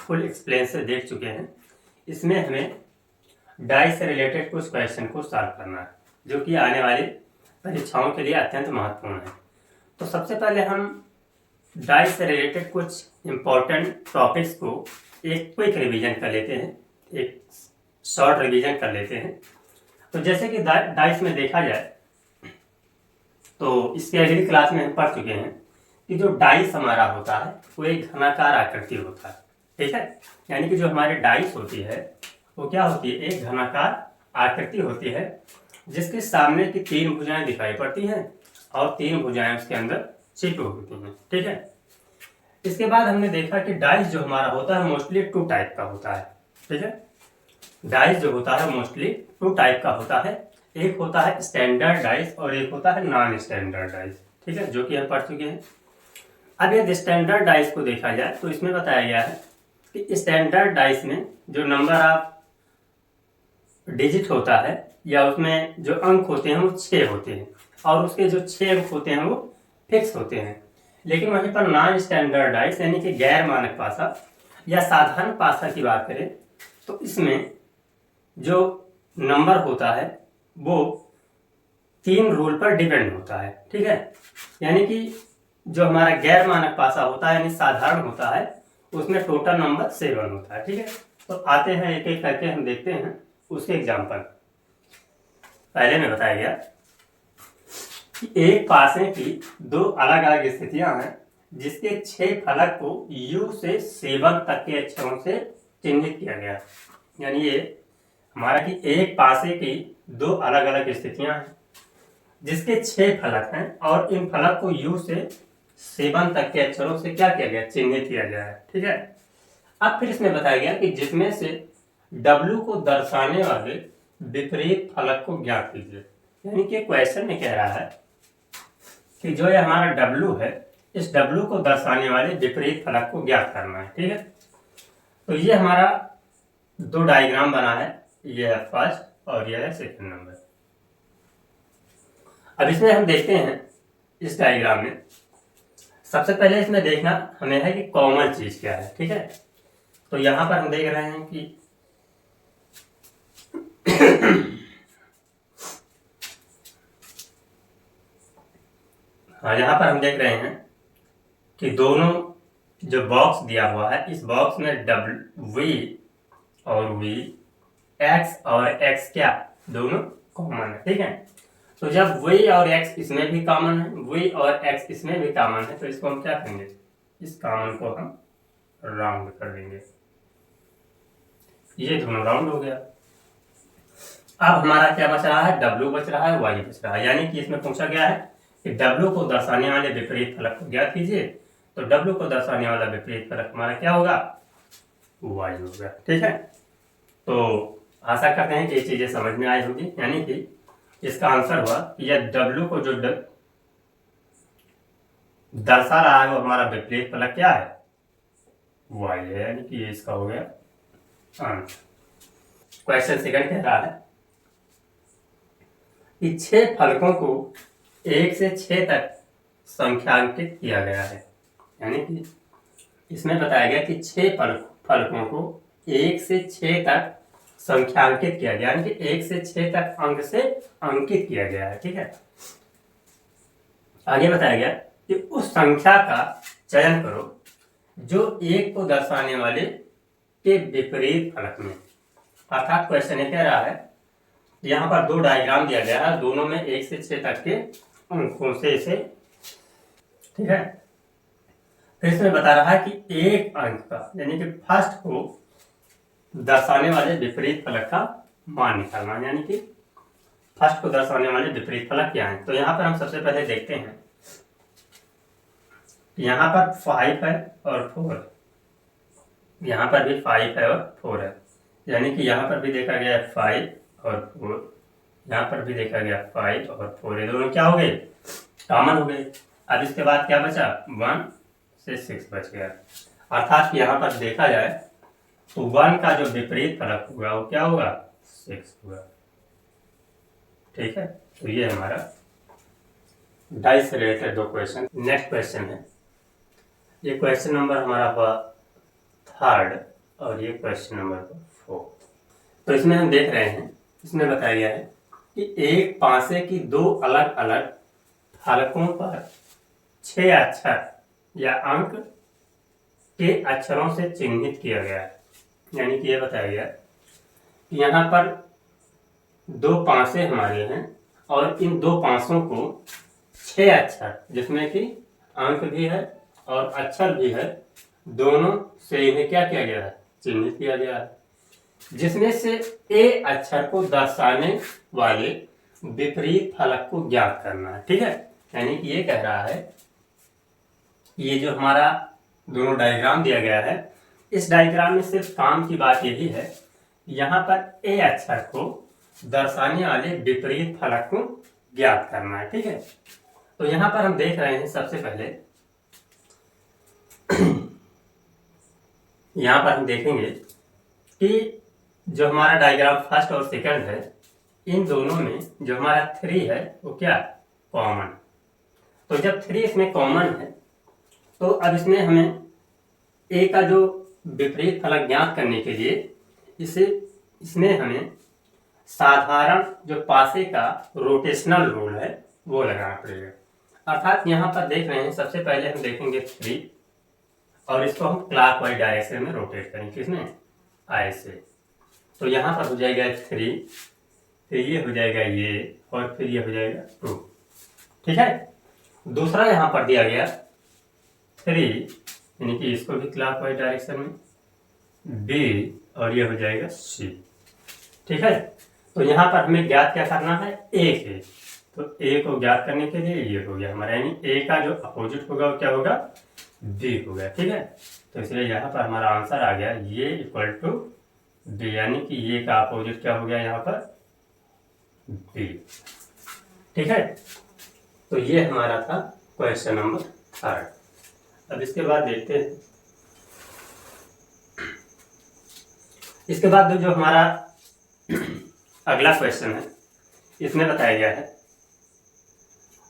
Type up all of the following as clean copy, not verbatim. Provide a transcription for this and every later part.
Full explain से देख चुके हैं। इसमें हमें डाइस से रिलेटेड कुछ क्वेश्चन को सॉल्व करना है, जो कि आने वाली परीक्षाओं के लिए अत्यंत महत्वपूर्ण है। तो सबसे पहले हम डाइस से रिलेटेड कुछ इम्पोर्टेंट टॉपिक्स को एक क्विक रिवीजन कर लेते हैं, एक शॉर्ट रिवीजन कर लेते हैं। तो जैसे कि डाइस में देखा जाए तो इसके अगली क्लास में हम पढ़ चुके हैं कि जो डाइस हमारा होता है वो एक घनाकार आकृति होता है, ठीक है। यानी कि जो हमारे डाइस होती है वो क्या होती है, एक घनाकार आकृति होती है, जिसके सामने की 3 भुजाएं दिखाई पड़ती हैं और 3 भुजाएं उसके अंदर छिपी होती हैं, ठीक है। इसके बाद हमने देखा कि डाइस जो हमारा होता है मोस्टली 2 टाइप का होता है, ठीक है। डाइस जो होता है मोस्टली 2 टाइप का होता है। एक होता है स्टैंडर्ड डाइस और एक होता है नॉन स्टैंडर्ड डाइस, ठीक है, जो कि हम पढ़ चुके हैं। अब यदि स्टैंडर्ड डाइस को देखा जाए तो इसमें बताया गया है कि स्टैंडर्ड डाइस में जो नंबर ऑफ डिजिट होता है या उसमें जो अंक होते हैं वो 6 होते हैं और उसके जो 6 अंक होते हैं वो फिक्स होते हैं। लेकिन वहीं पर नॉन स्टैंडर्ड डाइस यानी कि गैर मानक पासा या साधारण पासा की बात करें तो इसमें जो नंबर होता है वो 3 रूल पर डिपेंड होता है, ठीक है। यानी कि जो हमारा गैर मानक पासा होता है यानी साधारण होता है उसमें टोटल नंबर 7 होता है, ठीक है। तो आते हैं एक एक करके हम देखते हैं उसके एग्जाम्पल। पहले में बताया गया कि एक पासे की 2 अलग अलग स्थितियां हैं जिसके 6 फलक को U से 7 तक के अक्षरों से चिन्हित किया गया। यानी ये हमारा कि एक पासे की 2 अलग अलग स्थितियां हैं जिसके 6 फलक हैं और इन फलक को U से 7 तक के अक्षरों से क्या किया गया, चिन्हित किया गया है, ठीक है। अब फिर इसमें बताया गया कि जिसमें से W को दर्शाने वाले विपरीत फलक को ज्ञात कीजिए। यानी कि क्वेश्चन में कह रहा है कि जो ये हमारा W है इस W को दर्शाने वाले विपरीत फलक को ज्ञात करना है, ठीक है। तो ये हमारा 2 डायग्राम बना है, ये है फर्स्ट और ये है सेकंड नंबर। अब इसमें हम देखते हैं इस डायग्राम में सबसे पहले इसमें देखना हमें है कि कॉमन चीज क्या है, ठीक है। तो यहां पर हम देख रहे हैं कि हाँ, यहां पर हम देख रहे हैं कि दोनों जो बॉक्स दिया हुआ है इस बॉक्स में V और V, X और X क्या दोनों कॉमन है, ठीक है। तो जब V और X इसमें भी कॉमन है, V और X इसमें भी कॉमन है, तो इसको हम क्या करेंगे, इस कॉमन को हम राउंड कर देंगे। ये दोनों राउंड हो गया। अब हमारा क्या बच रहा है, W बच रहा है, Y बच रहा है। यानी कि इसमें पूछा गया है कि W को दर्शाने वाले विपरीत फलक को ज्ञात कीजिए। तो W को दर्शाने वाला विपरीत फलक हमारा क्या होगा, Y होगा, ठीक है। तो आशा करते हैं कि ये चीजें समझ में आई होगी। यानी कि इसका आंसर हुआ कि यह W को जो दर्शा रहा है वो हमारा विपरीत फलक क्या है, Y है। यानी कि ये इसका हो गया आंसर। क्वेश्चन सेकंड कह रहा है कि 6 फलकों को 1 से 6 तक संख्यांकित किया गया है। यानी कि इसमें बताया गया कि 6 फलकों को 1 से 6 तक संख्यांकित किया गया, यानी कि 1 से 6 तक अंक से अंकित किया गया है, ठीक है। आगे बताया गया कि उस संख्या का चयन करो जो 1 को दर्शाने वाले के विपरीत फलक में। अर्थात क्वेश्चन ये कह रहा है, यहाँ पर 2 डायग्राम दिया गया है, दोनों में 1 से 6 तक के अंकों से इसे, ठीक है। फिर इसमें बता रहा है कि एक अंक का यानी कि फर्स्ट को दर्शाने वाले विपरीत फलक का मान निकालना। यानी कि फर्स्ट को दर्शाने वाले विपरीत फलक क्या है। तो यहाँ पर हम सबसे पहले देखते हैं, यहाँ पर 5 है और 4 है, यहाँ पर भी 5 है और 4 है। यानी कि यहाँ पर भी देखा गया 5 और 4, यहाँ पर भी देखा गया 5 और 4, ये दोनों क्या हो गए, कॉमन हो गए। अब इसके बाद क्या बचा, 1 से 6 बच गया। अर्थात यहाँ पर देखा जाए तो 1 का जो विपरीत फलक होगा वो क्या होगा, 6 होगा, ठीक है। तो ये हमारा डाइस से रिलेटेड 2 क्वेश्चन। नेक्स्ट क्वेश्चन है, ये क्वेश्चन नंबर हमारा हुआ 3rd। और ये क्वेश्चन नंबर 4। तो इसमें हम देख रहे हैं, इसमें बताया गया है कि एक पासे की दो अलग अलग फलकों पर 6 अक्षर या अंक के अक्षरों से चिन्हित किया गया है। यानी कि ये बताया गया कि यहाँ पर दो पासे हमारे हैं और इन दो पासों को 6 अक्षर, जिसमें कि अंक भी है और अक्षर भी है, दोनों से इन्हें क्या किया गया है, चिन्हित किया गया है, जिसमें से ए अक्षर को दर्शाने वाले विपरीत फलक को ज्ञात करना है। ठीक है, यानी कि ये कह रहा है, ये जो हमारा दोनों डायग्राम दिया गया है, इस डायग्राम में सिर्फ काम की बात यही है, यहाँ पर ए अक्षर को दर्शाने वाले विपरीत फलक को ज्ञात करना है। ठीक है, तो यहाँ पर हम देख रहे हैं, सबसे पहले यहाँ पर हम देखेंगे कि जो हमारा डायग्राम फर्स्ट और सेकंड है, इन दोनों में जो हमारा 3 है वो क्या, कॉमन। तो जब 3 इसमें कॉमन है तो अब इसमें हमें ए का जो विपरीत फलक ज्ञात करने के लिए इसमें हमें साधारण जो पासे का रोटेशनल रूल है वो लगाना पड़ेगा। अर्थात यहाँ पर देख रहे हैं, सबसे पहले हम देखेंगे 3 और इसको हम क्लॉकवाइज डायरेक्शन में रोटेट करेंगे, किसमें, आई से। तो यहाँ पर हो जाएगा 3, फिर ये हो जाएगा ये, और फिर ये हो जाएगा 2। ठीक है, दूसरा यहाँ पर दिया गया 3, यानी कि इसको भी क्लॉकवाइज डायरेक्शन में, बी, और ये हो जाएगा सी। ठीक है, तो यहाँ पर हमें ज्ञात क्या करना है, ए के। तो ए को ज्ञात करने के लिए ये हो गया हमारा, यानी ए का जो अपोजिट होगा वो क्या होगा, बी होगा। ठीक है, तो इसलिए यहाँ पर हमारा आंसर आ गया ये इक्वल टू बी, यानी कि ये का अपोजिट क्या हो गया यहाँ पर, बी। ठीक है, तो ये हमारा था क्वेश्चन नंबर 3। अब इसके बाद देखते हैं, इसके बाद जो हमारा अगला क्वेश्चन है, इसमें बताया गया है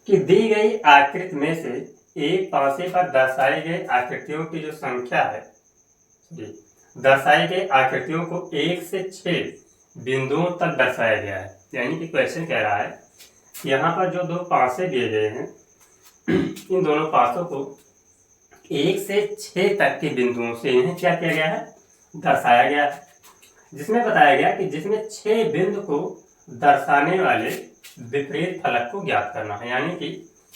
कि दी गई आकृति में से एक पासे पर दर्शाए गए आकृतियों की जो संख्या है, दर्शाए गए आकृतियों को 1 से 6 बिंदुओं तक दर्शाया गया है। यानी कि क्वेश्चन कह रहा है, यहाँ पर जो दो पासे दिए गए हैं, इन दोनों पासों को 1 से 6 तक के बिंदुओं से इन्हें क्या किया गया है, दर्शाया गया है। जिसमें बताया गया कि जिसमें 6 बिंदु को दर्शाने वाले विपरीत फलक को ज्ञात करना है। यानी कि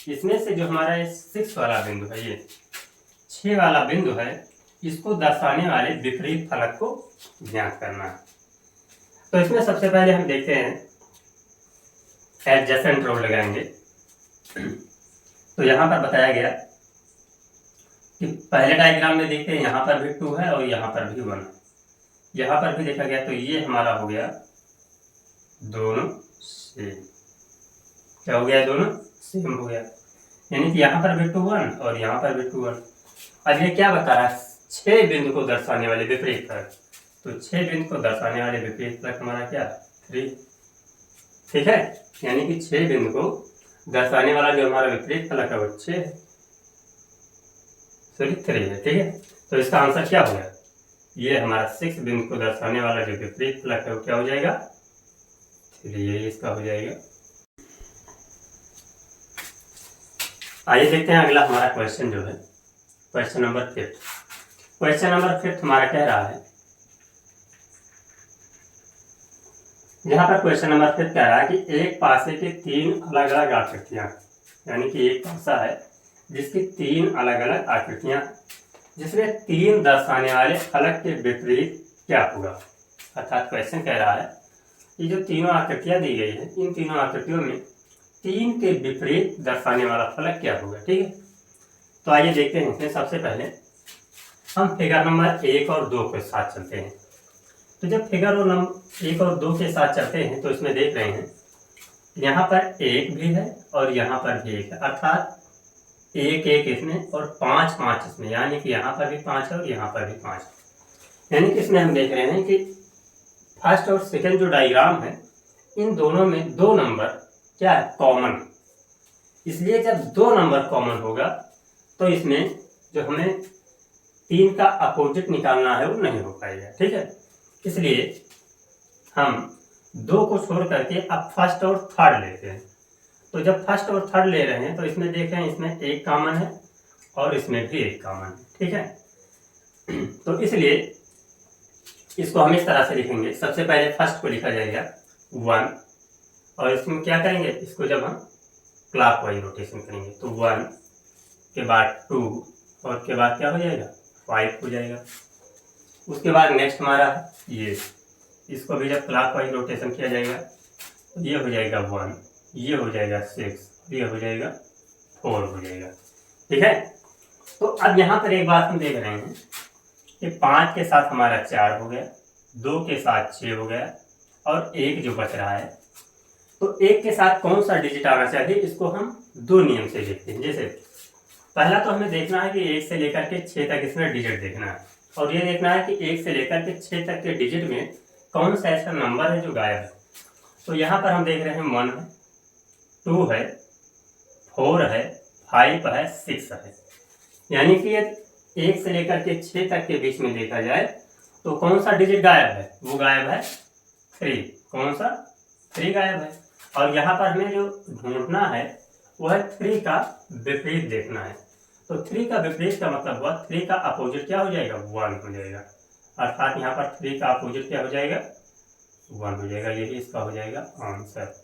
इसमें से जो हमारा 6 वाला बिंदु है, ये 6 वाला बिंदु है, इसको दर्शाने वाले विपरीत फलक को ज्ञात करना है। तो इसमें सबसे पहले हम देखते हैं, एडजेसेंट रूल लगाएंगे। तो यहाँ पर बताया गया कि पहले डायग्राम में देखते हैं, यहाँ पर भी 2 है और यहाँ पर भी 1 है, यहाँ पर भी देखा गया, तो ये हमारा हो गया दोनों सेम। क्या हो गया, दोनों सेम हो गया, यानी कि यहाँ पर भी 2 1 और यहाँ पर भी 2 1। अब ये क्या बता रहा है, 6 बिंदु को दर्शाने वाले विपरीत फलक। तो 6 बिंदु को दर्शाने वाले विपरीत फलक हमारा क्या, 3। ठीक है, यानी कि 6 बिंदु को दर्शाने वाला जो हमारा विपरीत फलक है वो 6 है, सॉरी 3 है। ठीक है, तो इसका आंसर क्या हो गया, ये हमारा 6 बिंदु को दर्शाने वाला जो विपरीत फलक है वो क्या हो जाएगा, 3। ये इसका हो जाएगा। आइए देखते हैं अगला हमारा क्वेश्चन जो है, क्वेश्चन नंबर 5। क्वेश्चन नंबर 5 हमारा कह रहा है, यहाँ पर क्वेश्चन नंबर 5 कह रहा है कि एक पासे की 3 अलग अलग आकृतियां, यानी कि एक पासा है जिसकी 3 अलग अलग आकृतियां, जिसमें 3 दर्शाने वाले फलक के विपरीत क्या होगा। अर्थात क्वेश्चन कह रहा है कि जो तीनों आकृतियां दी गई हैं, इन तीनों आकृतियों में 3 के विपरीत दर्शाने वाला फलक क्या होगा। ठीक है, तो आइए देखते हैं। इसमें सबसे पहले हम फिगर नंबर 1 और 2 के साथ चलते हैं। तो जब फिगर और नंबर 1 और 2 के साथ चलते हैं तो इसमें देख रहे हैं, यहाँ पर 1 भी है और यहाँ पर भी 1 है, अर्थात 1 1 इसमें और 5 5 इसमें, यानी कि यहाँ पर भी 5 है और यहाँ पर भी 5 है। यानी कि इसमें हम देख रहे हैं कि फर्स्ट और सेकंड जो डायग्राम है, इन दोनों में 2 नंबर क्या है, कॉमन। इसलिए जब 2 नंबर कॉमन होगा तो इसमें जो हमें 3 का अपोजिट निकालना है वो नहीं हो पाएगा, ठीक है। इसलिए हम 2 को छोड़ करके अब फर्स्ट और थर्ड लेते हैं। तो जब फर्स्ट और थर्ड ले रहे हैं तो इसमें देखें, इसमें 1 कॉमन है और इसमें भी 1 कॉमन है, ठीक है। तो इसलिए इसको हम इस तरह से लिखेंगे। सबसे पहले फर्स्ट को लिखा जाएगा 1, और इसमें क्या करेंगे, इसको जब हम क्लॉकवाइज रोटेशन करेंगे तो 1 के बाद 2 और के बाद क्या हो जाएगा 5 हो जाएगा। उसके बाद नेक्स्ट हमारा ये, इसको भी जब क्लॉकवाइज रोटेशन किया जाएगा तो ये हो जाएगा 1, ये हो जाएगा 6, ये हो जाएगा 4 हो जाएगा, ठीक है। तो अब यहाँ पर एक बात हम देख रहे हैं कि 5 के साथ हमारा 4 हो गया, 2 के साथ 6 हो गया और 1 जो बच रहा है। तो 1 के साथ कौन सा डिजिट आना चाहिए, इसको हम 2 नियम से देखते हैं। जैसे पहला तो हमें देखना है कि 1 से लेकर के 6 तक इसमें डिजिट देखना है, और ये देखना है कि 1 से लेकर के 6 तक के डिजिट में कौन सा ऐसा नंबर है जो गायब है। तो यहाँ पर हम देख रहे हैं 1 है, 2 है, 4 है, 5 है, 6 है। यानी कि 1 से लेकर के 6 तक के बीच में देखा जाए तो कौन सा डिजिट गायब है, वो गायब है 3। कौन सा, 3 गायब है। और यहाँ पर हमें जो ढूंढना है वो है 3 का विपरीत देखना है। तो 3 का विपरीत का मतलब हुआ 3 का अपोजिट क्या हो जाएगा 1 हो जाएगा, अर्थात यहाँ पर 3 का अपोजिट क्या हो जाएगा 1 हो जाएगा। यही इसका हो जाएगा आंसर,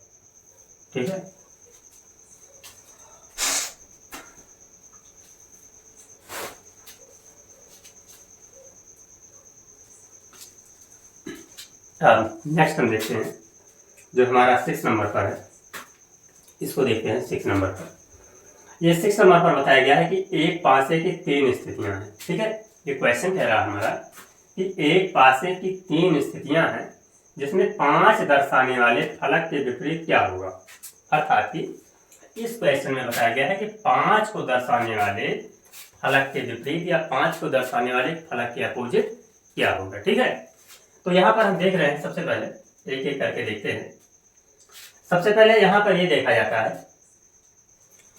ठीक है। अब नेक्स्ट हम देखते हैं जो हमारा 6 नंबर पर है, इसको देखते हैं 6 नंबर पर। ये 6 नंबर पर बताया गया है कि एक पासे की 3 स्थितियां हैं, ठीक है। ये क्वेश्चन कह रहा है हमारा कि एक पासे की 3 स्थितियां हैं जिसमें 5 दर्शाने वाले फलक के विपरीत क्या होगा। अर्थात कि इस क्वेश्चन में बताया गया है कि 5 को दर्शाने वाले फलक के विपरीत या 5 को दर्शाने वाले फलक के अपोजिट क्या होगा, ठीक है। तो यहाँ पर हम देख रहे हैं, सबसे पहले एक एक करके देखते हैं। सबसे पहले यहाँ पर ये देखा जाता है,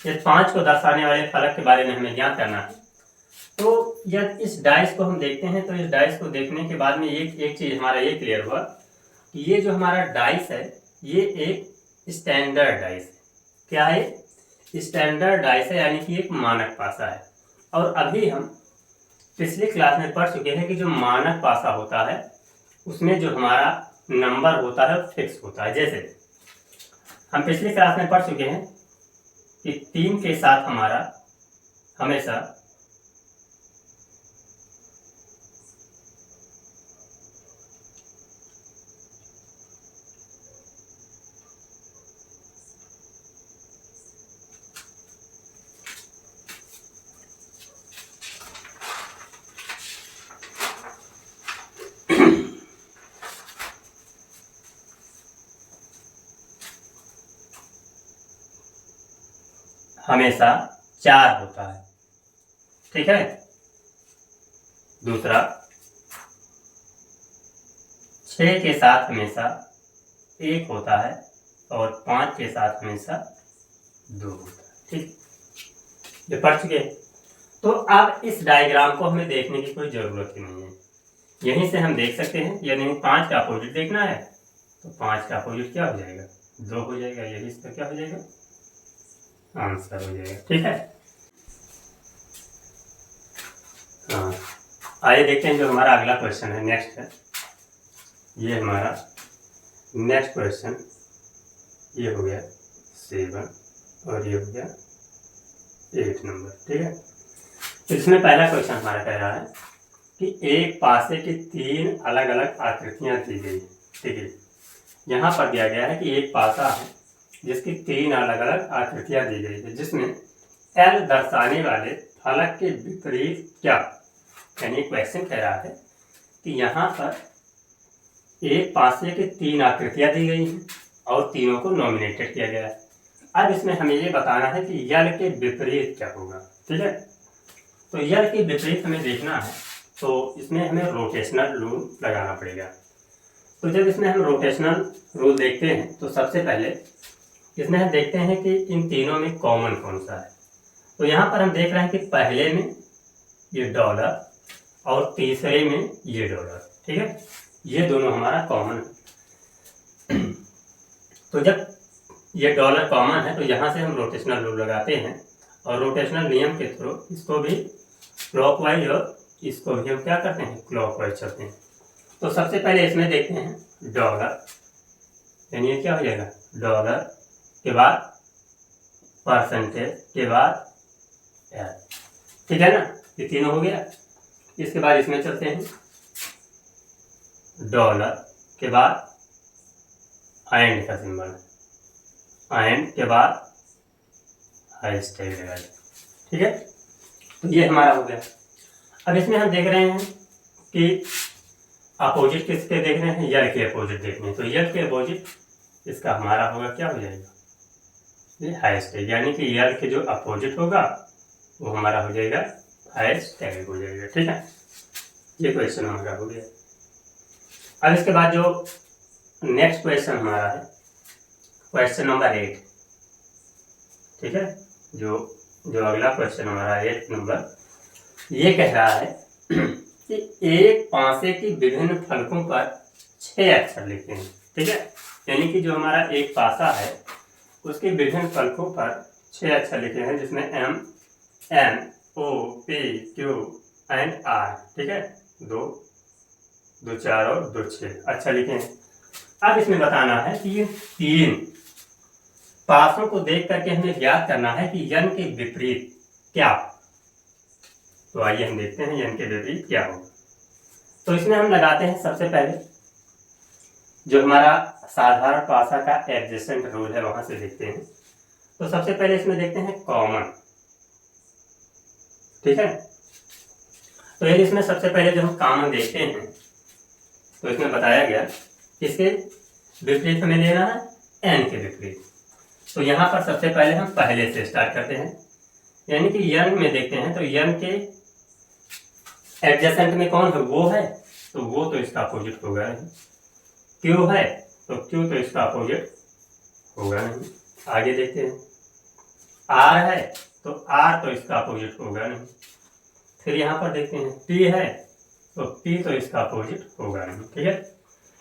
ये 5 को दर्शाने वाले फलक के बारे में हमें ज्ञात करना है। तो यदि इस डाइस को हम देखते हैं तो इस डाइस को देखने के बाद में एक चीज हमारा ये क्लियर हुआ कि ये जो हमारा डाइस है ये एक स्टैंडर्ड डाइस है। क्या है, स्टैंडर्ड डाइस है, यानी कि एक मानक पासा है। और अभी हम पिछली क्लास में पढ़ चुके हैं कि जो मानक पासा होता है उसमें जो हमारा नंबर होता है फिक्स होता है। जैसे हम पिछली क्लास में पढ़ चुके हैं कि 3 के साथ हमारा हमेशा हमेशा 4 होता है, ठीक है। दूसरा 6 के साथ हमेशा 1 होता है और 5 के साथ हमेशा 2 होता है, ठीक। ये पढ़ चुके। तो अब इस डायग्राम को हमें देखने की कोई जरूरत ही नहीं है, यहीं से हम देख सकते हैं। यदि 5 का अपोजिट देखना है तो 5 का अपोजिट क्या हो जाएगा 2 हो जाएगा, यही इसका क्या हो जाएगा आंसर हो जाएगा, ठीक है। हाँ, आइए देखते हैं जो हमारा अगला क्वेश्चन है, नेक्स्ट है। ये हमारा नेक्स्ट क्वेश्चन ये हो गया 7 और ये हो गया 8 नंबर, ठीक है। तो इसमें पहला क्वेश्चन हमारा कह रहा है कि एक पासे की 3 अलग अलग आकृतियां दी गई, ठीक है। यहाँ पर दिया गया है कि एक पासा है जिसकी 3 अलग अलग आकृतियां दी गई है, जिसमें एल दर्शाने वाले फलक के विपरीत क्या, यानी क्वेश्चन कह रहा है कि यहाँ पर एक पासे की 3 आकृतियां दी गई हैं और तीनों को नॉमिनेटेड किया गया है। अब इसमें हमें ये बताना है कि यल के विपरीत क्या होगा, ठीक है। तो यल के विपरीत हमें देखना है तो इसमें हमें रोटेशनल रूल लगाना पड़ेगा। तो जब इसमें हम रोटेशनल रूल देखते हैं तो सबसे पहले इसमें हम देखते हैं कि इन तीनों में कॉमन कौन सा है। तो यहाँ पर हम देख रहे हैं कि पहले में ये डॉलर और तीसरे में ये डॉलर। ठीक है, ये दोनों हमारा कॉमन है। तो जब ये डॉलर कॉमन है तो यहाँ से हम रोटेशनल रूल लगाते हैं और रोटेशनल नियम के थ्रू इसको भी क्लॉकवाइज और इसको भी हम क्या करते हैं, क्लॉकवाइज चलते हैं। तो सबसे पहले इसमें देखते हैं डॉलर, यानी ये क्या हो जाएगा, डॉलर के बाद परसेंटेज के बाद एल। ठीक है ना, ये तीनों हो गया। इसके बाद इसमें चलते हैं डॉलर के बाद एंड का सिंबल, एंड के बाद हैशटैग लगा। ठीक है, तो ये हमारा हो गया। अब इसमें हम देख रहे हैं कि अपोजिट किसके देख रहे हैं, यल के अपोजिट देखने हैं। तो यल के अपोजिट इसका हमारा होगा, क्या हो जाएगा, ये हैशटैग, यानी कि यल के जो अपोजिट होगा वो हमारा हो जाएगा हैशटैग हो जाएगा। ठीक है, ये क्वेश्चन हमारा हो गया। अब इसके बाद जो नेक्स्ट क्वेश्चन हमारा है, क्वेश्चन नंबर 8। ठीक है, जो अगला क्वेश्चन हमारा 8 नंबर, ये कह रहा है कि एक पासे की विभिन्न फलकों पर 6 अक्षर लिखे हैं। ठीक है, यानी कि जो हमारा एक पासा है उसके विभिन्न फलकों पर 6 अक्षर लिखे हैं, जिसमें M, N, O, P, Q and R। ठीक है, 2, 2, 4 और 2, 6 अक्षर लिखे हैं। अब इसमें बताना है कि ये 3 पासों को देख करके हमें ज्ञात करना है कि यन के विपरीत क्या। तो आइए हम देखते हैं यन के विपरीत क्या होगा। तो इसमें हम लगाते हैं सबसे पहले जो हमारा साधारण पासा का एडजेसेंट रूल है, वहां से देखते हैं। तो सबसे पहले इसमें देखते हैं कॉमन। ठीक है, तो यदि इसमें सबसे पहले जो हम कॉमन देखते हैं तो इसमें बताया गया इसके विपरीत हमें लेना है एन के विपरीत। तो यहाँ पर सबसे पहले हम पहले से स्टार्ट करते हैं, यानी कि यन में देखते हैं। तो यन के एडजेसेंट में कौन है, वो है, तो वो तो इसका अपोजिट होगा नहीं। क्यू है तो क्यू तो इसका अपोजिट होगा नहीं। आगे देखते हैं, आर है तो आर तो इसका अपोजिट होगा नहीं। फिर यहाँ पर देखते हैं पी है तो पी तो इसका अपोजिट होगा नहीं। ठीक है,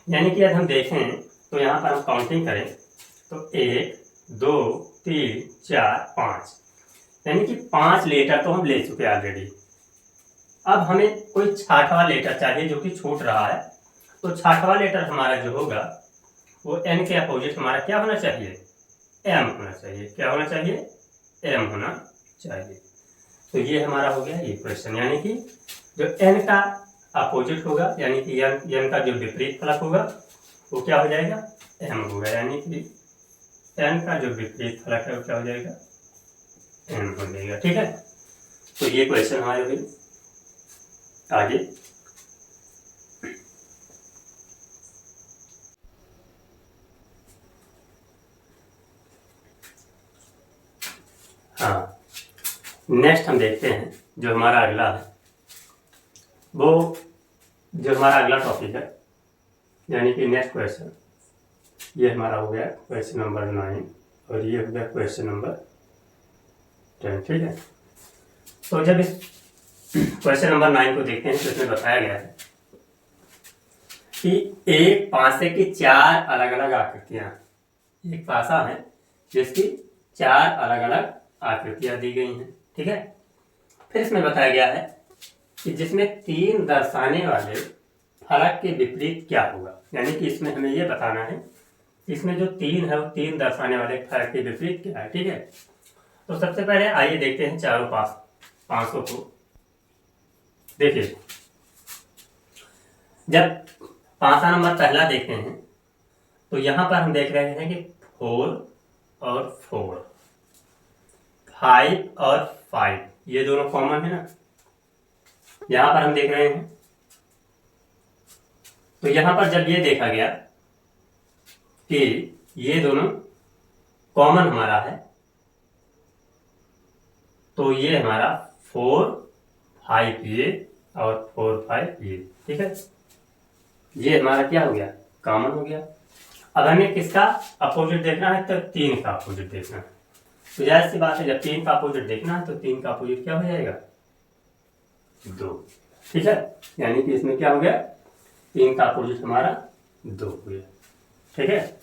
यानी कि यदि हम देखें तो यहाँ पर हम काउंटिंग करें तो 1, 2, 3, 4, 5, यानी कि 5 लेटर तो हम ले चुके ऑलरेडी। अब हमें कोई छठवां लेटर चाहिए जो कि छूट रहा है। तो छठवां लेटर हमारा जो होगा वो एन के अपोजिट हमारा क्या होना चाहिए, एम होना चाहिए। क्या होना चाहिए, एम होना चाहिए। तो ये हमारा हो गया ये क्वेश्चन, यानी कि जो एन का अपोजिट होगा, यानी कि एन का जो विपरीत फलक होगा वो क्या हो जाएगा, एम होगा। यानी कि एन का जो विपरीत फलक है वो क्या हो जाएगा, एम हो जाएगा। ठीक है, तो ये क्वेश्चन हमारे हुए। आगे हाँ, नेक्स्ट हम देखते हैं जो हमारा अगला है, वो जो हमारा अगला टॉपिक है, यानी कि नेक्स्ट क्वेश्चन ये हमारा हो गया क्वेश्चन नंबर 9 और ये हो गया क्वेश्चन नंबर 10। ठीक है, तो जब इस क्वेश्चन नंबर 9 को देखते हैं तो इसमें बताया गया है कि एक पासे की 4 अलग अलग आकृतियां, एक पासा है जिसकी 4 अलग अलग आकृतियां दी गई हैं। ठीक है, फिर इसमें बताया गया है कि जिसमें 3 दर्शाने वाले फलक के विपरीत क्या होगा। यानी कि इसमें हमें ये बताना है कि इसमें जो 3 है वो 3 दर्शाने वाले फलक के विपरीत क्या है। ठीक है, तो सबसे पहले आइए देखते हैं चारों पासों को। देखिए, जब पासा नंबर पहला देखते हैं तो यहां पर हम देख रहे हैं कि 4 और 4, 5 और 5 ये दोनों कॉमन है ना। यहां पर हम देख रहे हैं तो यहां पर जब ये देखा गया कि ये दोनों कॉमन हमारा है तो ये हमारा 4, 5 ये और 4, 5 ये। ठीक है, ये हमारा क्या हो गया, कॉमन हो गया। अब हमें किसका अपोजिट देखना है, तो 3 का अपोजिट देखना है। तो जाहिर सी बात है जब 3 का अपोजिट देखना है तो 3 का अपोजिट क्या हो जाएगा, 2। ठीक है, यानी कि इसमें क्या हो गया, 3 का अपोजिट हमारा 2 हो गया। ठीक है,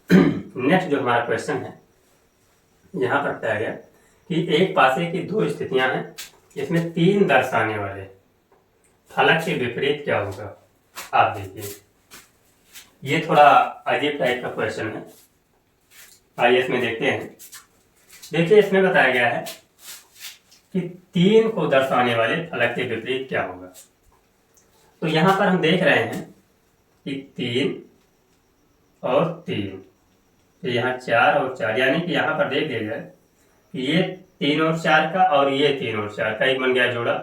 नेक्स्ट जो हमारा क्वेश्चन है, यहाँ पर बताया गया कि एक पासे की 2 स्थितियां हैं, इसमें 3 दर्शाने वाले फलक के विपरीत क्या होगा। आप देखिए, ये थोड़ा अजीब टाइप का क्वेश्चन है। आइए इसमें देखते हैं। देखिए, इसमें बताया गया है कि 3 को दर्शाने वाले फलक के विपरीत क्या होगा। तो यहाँ पर हम देख रहे हैं कि 3 और 3, तो यहाँ 4 और 4, यानी कि यहाँ पर देख लीजिए कि ये 3 और 4 का और ये 3 और 4 का एक बन गया जोड़ा।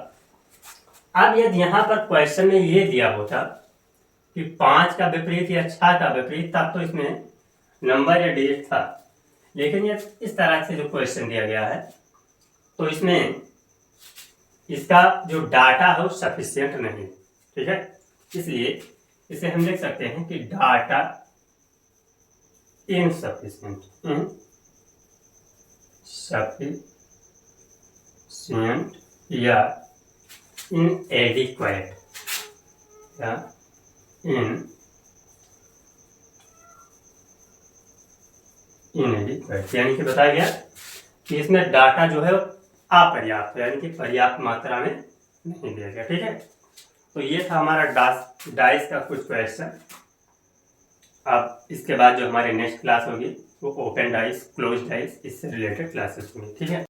अब यदि यहाँ पर क्वेश्चन में ये दिया होता कि 5 का विपरीत या 6 का विपरीत, तब तो इसमें नंबर या डिजिट था, लेकिन ये इस तरह से जो क्वेश्चन दिया गया है, तो इसमें इसका जो डाटा है वो सफिशिएंट नहीं। ठीक है, इसलिए इसे हम लिख सकते हैं कि डाटा इनसफिशिएंट, सफिशिएंट या इनएडिक्वेट या इनएडिक्वेट, यानी कि बताया गया कि इसमें डाटा जो है अपर्याप्त, यानी कि पर्याप्त मात्रा में नहीं दिया गया। ठीक है, तो ये था हमारा डाइस का कुछ क्वेश्चन। अब इसके बाद जो हमारी नेक्स्ट क्लास होगी वो ओपन डाइस, क्लोज डाइस, इससे रिलेटेड क्लासेस होंगी। ठीक है।